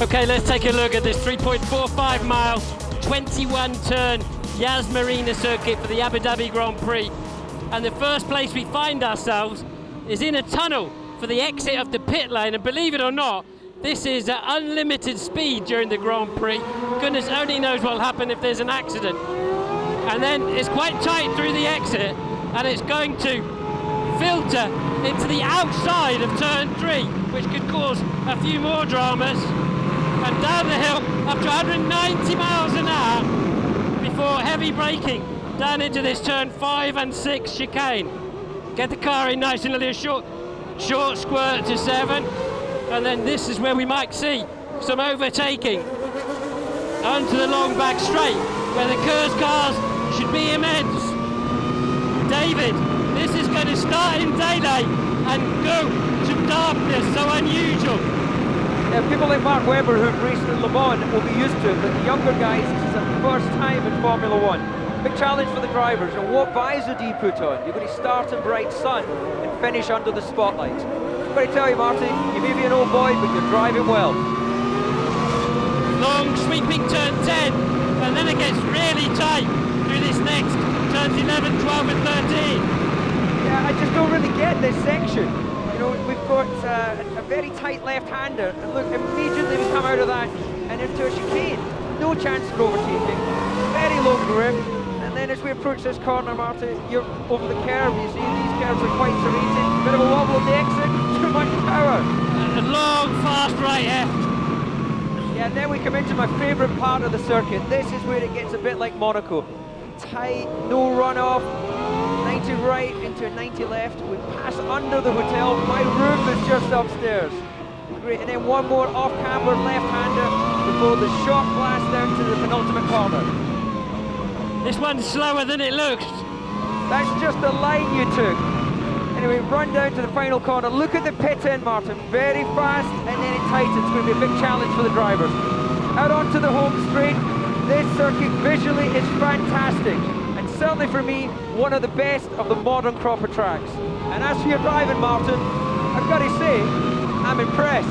Okay, let's take a look at this 3.45 mile, 21 turn Yas Marina Circuit for the Abu Dhabi Grand Prix. And the first place we find ourselves is in a tunnel for the exit of the pit lane. And believe it or not, this is at unlimited speed during the Grand Prix. Goodness only knows what will happen if there's an accident. And then it's quite tight through the exit, and it's going to filter into the outside of turn 3, which could cause a few more dramas. And down the hill up to 190 miles an hour before heavy braking down into this turn 5 and 6 chicane. Get the car in nice and a short squirt to 7, and then this is where we might see some overtaking onto the long back straight where the Coulthard cars should be immense. David, this is going to start in daylight and go to darkness, so unusual. People like Mark Webber, who've raced in Le Mans, will be used to it, but the younger guys, this is their first time in Formula One. Big challenge for the drivers. And what visor do you put on? You're going to start in bright sun and finish under the spotlight. I've got to tell you, Marty, you may be an old boy, but you're driving well. Long sweeping turn 10, and then it gets really tight through this next turns 11, 12 and 13. Yeah, I just don't really get this section. You know, we've got a very tight left-hander, and look, immediately we come out of that and into a chicane. No chance for overtaking, very low grip, and then as we approach this corner, Marty, you're over the curve. You see these curves are quite serrated, bit of a wobble at the exit, too much power. A long, fast right here. Yeah, and then we come into my favourite part of the circuit. This is where it gets a bit like Monaco. Tight, no runoff, 90 right into a 90 left. We pass under the hotel. My room is just upstairs. Great, and then one more off-camber left-hander before the short blast down to the penultimate corner. This one's slower than it looks. That's just the line you took. Anyway, run down to the final corner. Look at the pit in, Martin. Very fast, and then it tightens. It's going to be a big challenge for the drivers. Out onto the home straight. This circuit visually is fantastic, and certainly for me, one of the best of the modern crop of tracks. And as for your driving, Martin, I've got to say, I'm impressed.